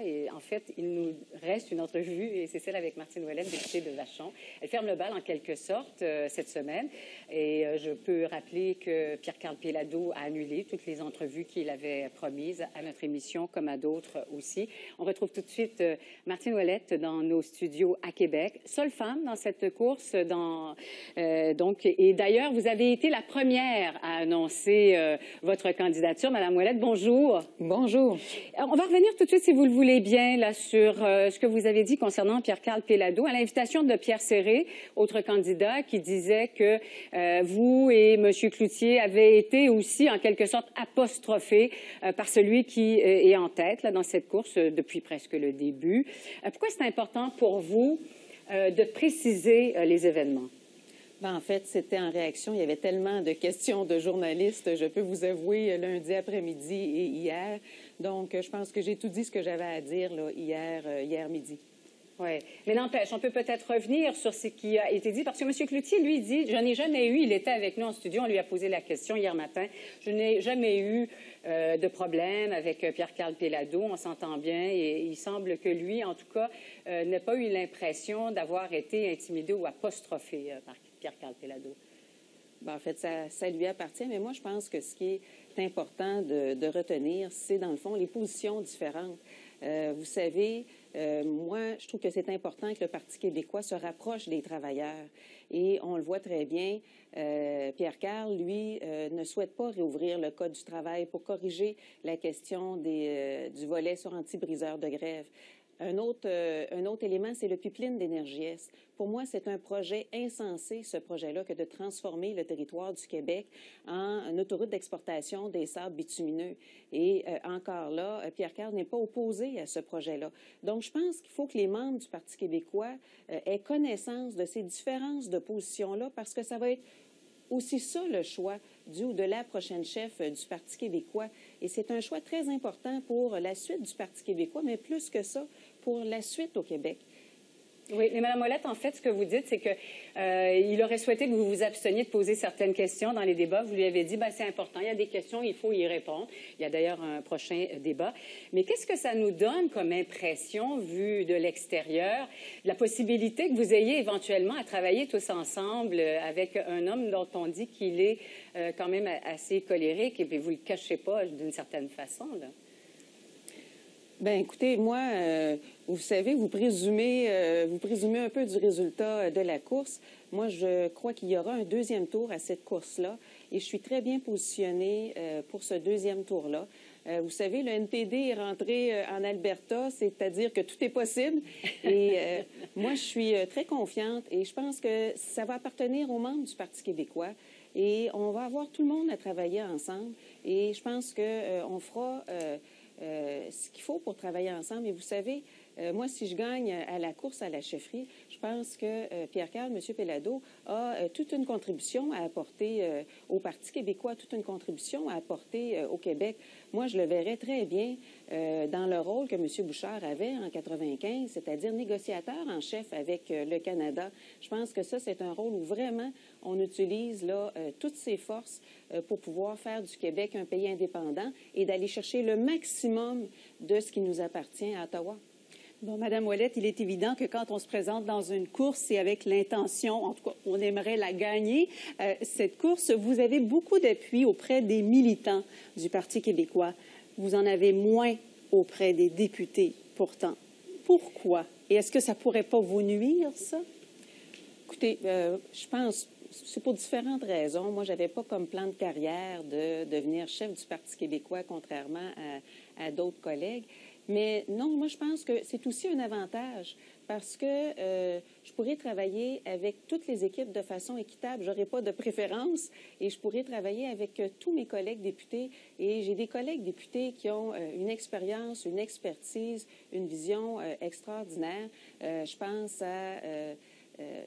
Et en fait, il nous reste une entrevue, et c'est celle avec Martine Ouellette, députée de Vachon. Elle ferme le bal en quelque sorte cette semaine. Et je peux rappeler que Pierre-Carl Péladeau a annulé toutes les entrevues qu'il avait promises à notre émission, comme à d'autres aussi. On retrouve tout de suite Martine Ouellette dans nos studios à Québec. Seule femme dans cette course. Et d'ailleurs, vous avez été la première à annoncer votre candidature. Madame Ouellette, bonjour. Bonjour. On va revenir tout de suite, si vous le voulez bien, là, sur ce que vous avez dit concernant Pierre-Carl Péladeau, à l'invitation de Pierre Serré, autre candidat, qui disait que vous et M. Cloutier avez été aussi, en quelque sorte, apostrophés par celui qui est en tête là, dans cette course depuis presque le début. Pourquoi c'est important pour vous de préciser les événements? Ben, en fait, c'était en réaction. Il y avait tellement de questions de journalistes, je peux vous avouer, lundi après-midi et hier. Donc, je pense que j'ai tout dit ce que j'avais à dire là, hier midi. Oui, mais n'empêche, on peut peut-être revenir sur ce qui a été dit, parce que M. Cloutier, lui, dit, je n'ai jamais eu, il était avec nous en studio, on lui a posé la question hier matin, je n'ai jamais eu de problème avec Pierre-Carl Péladeau, on s'entend bien, et il semble que lui, en tout cas, n'a pas eu l'impression d'avoir été intimidé ou apostrophé par Pierre-Carl Péladeau. Ben, en fait, ça lui appartient, mais moi, je pense que ce qui est important de retenir, c'est, dans le fond, les positions différentes. Vous savez, moi, je trouve que c'est important que le Parti québécois se rapproche des travailleurs. Et on le voit très bien, Pierre-Carl, lui, ne souhaite pas réouvrir le Code du travail pour corriger la question du volet sur anti-briseurs de grève. Un autre élément, c'est le pipeline d'Énergie-Est. Pour moi, c'est un projet insensé, ce projet-là, que de transformer le territoire du Québec en autoroute d'exportation des sables bitumineux. Et encore là, Pierre-Carl n'est pas opposé à ce projet-là. Donc, je pense qu'il faut que les membres du Parti québécois aient connaissance de ces différences de position-là, parce que ça va être aussi ça le choix du ou de la prochaine chef du Parti québécois. Et c'est un choix très important pour la suite du Parti québécois, mais plus que ça, pour la suite au Québec. Oui, mais Mme Ouellette, en fait, ce que vous dites, c'est qu'il aurait souhaité que vous vous absteniez de poser certaines questions dans les débats. Vous lui avez dit, c'est important, il y a des questions, il faut y répondre. Il y a d'ailleurs un prochain débat. Mais qu'est-ce que ça nous donne comme impression, vu de l'extérieur, la possibilité que vous ayez éventuellement à travailler tous ensemble avec un homme dont on dit qu'il est quand même assez colérique, et puis vous ne le cachez pas d'une certaine façon, là? Bien, écoutez, moi, vous savez, vous présumez un peu du résultat de la course. Moi, je crois qu'il y aura un deuxième tour à cette course-là et je suis très bien positionnée pour ce deuxième tour-là. Vous savez, le NPD est rentré en Alberta, c'est-à-dire que tout est possible. Et moi, je suis très confiante et je pense que ça va appartenir aux membres du Parti québécois. Et on va avoir tout le monde à travailler ensemble. Et je pense qu'on fera ce qu'il faut pour travailler ensemble. Et vous savez, moi, si je gagne à la course à la chefferie, je pense que Pierre-Carl, M. Péladeau, a toute une contribution à apporter au Parti québécois, toute une contribution à apporter au Québec. Moi, je le verrais très bien dans le rôle que M. Bouchard avait en 1995, c'est-à-dire négociateur en chef avec le Canada. Je pense que ça, c'est un rôle où vraiment on utilise là, toutes ses forces pour pouvoir faire du Québec un pays indépendant et d'aller chercher le maximum de ce qui nous appartient à Ottawa. Bon, Madame Ouellette, il est évident que quand on se présente dans une course, c'est avec l'intention, en tout cas, on aimerait la gagner. Cette course, vous avez beaucoup d'appui auprès des militants du Parti québécois. Vous en avez moins auprès des députés, pourtant. Pourquoi? Et est-ce que ça pourrait pas vous nuire, ça? Écoutez, je pense c'est pour différentes raisons. Moi, je n'avais pas comme plan de carrière de devenir chef du Parti québécois, contrairement à d'autres collègues. Mais non, moi, je pense que c'est aussi un avantage parce que je pourrais travailler avec toutes les équipes de façon équitable. Je n'aurai pas de préférence et je pourrais travailler avec tous mes collègues députés. Et j'ai des collègues députés qui ont une expérience, une expertise, une vision extraordinaire. Je pense à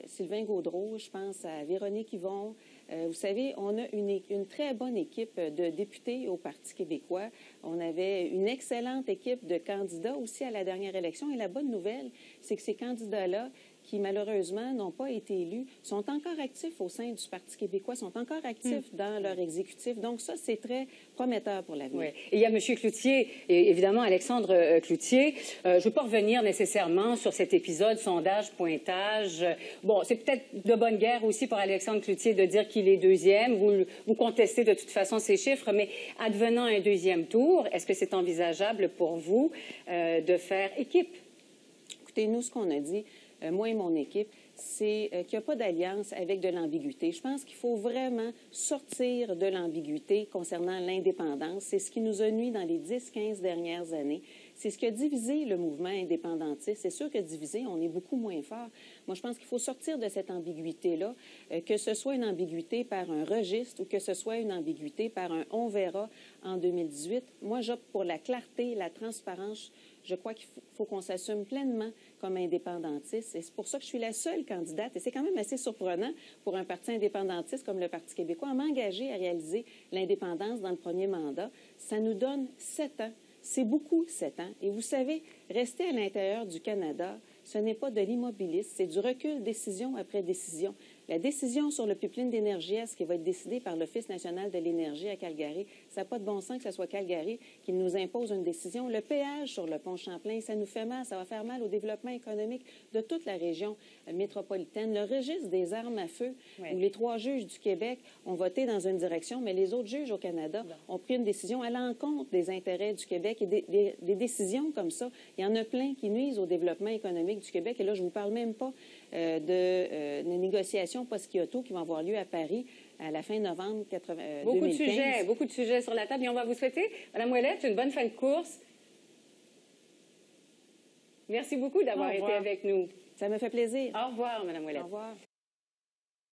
Sylvain Gaudreault, je pense à Véronique Yvon. Vous savez, on a une très bonne équipe de députés au Parti québécois. On avait une excellente équipe de candidats aussi à la dernière élection. Et la bonne nouvelle, c'est que ces candidats-là, qui, malheureusement, n'ont pas été élus, sont encore actifs au sein du Parti québécois, sont encore actifs dans leur exécutif. Donc ça, c'est très prometteur pour l'avenir. Oui. Et il y a M. Cloutier, et évidemment Alexandre Cloutier. Je ne veux pas revenir nécessairement sur cet épisode sondage, pointage. Bon, c'est peut-être de bonne guerre aussi pour Alexandre Cloutier de dire qu'il est deuxième. Vous contestez de toute façon ces chiffres, mais advenant un deuxième tour, est-ce que c'est envisageable pour vous de faire équipe? Écoutez, nous, ce qu'on a dit, moi et mon équipe, c'est qu'il n'y a pas d'alliance avec de l'ambiguïté. Je pense qu'il faut vraiment sortir de l'ambiguïté concernant l'indépendance. C'est ce qui nous a nui dans les 10-15 dernières années. C'est ce qui a divisé le mouvement indépendantiste. C'est sûr que divisé, on est beaucoup moins fort. Moi, je pense qu'il faut sortir de cette ambiguïté-là, que ce soit une ambiguïté par un registre ou que ce soit une ambiguïté par un « on verra » en 2018. Moi, j'opte pour la clarté, la transparence. Je crois qu'il faut qu'on s'assume pleinement comme indépendantiste. Et c'est pour ça que je suis la seule candidate. Et c'est quand même assez surprenant pour un parti indépendantiste comme le Parti québécois à m'engager à réaliser l'indépendance dans le premier mandat. Ça nous donne 7 ans. C'est beaucoup, 7 ans. Et vous savez, rester à l'intérieur du Canada, ce n'est pas de l'immobilisme, c'est du recul décision après décision. La décision sur le pipeline d'Énergie-Est qui va être décidée par l'Office national de l'énergie à Calgary, ça n'a pas de bon sens que ce soit Calgary qui nous impose une décision. Le péage sur le pont Champlain, ça nous fait mal, ça va faire mal au développement économique de toute la région métropolitaine. Le registre des armes à feu, où les 3 juges du Québec ont voté dans une direction, mais les autres juges au Canada ont pris une décision à l'encontre des intérêts du Québec. Et des décisions comme ça, il y en a plein qui nuisent au développement économique du Québec. Et là, je ne vous parle même pas de négociations post-Kyoto qui vont avoir lieu à Paris à la fin novembre 2015. Beaucoup de sujets sur la table. Et on va vous souhaiter, Mme Ouellette, une bonne fin de course. Merci beaucoup d'avoir été avec nous. Ça me fait plaisir. Au revoir, Mme Ouellette. Au revoir.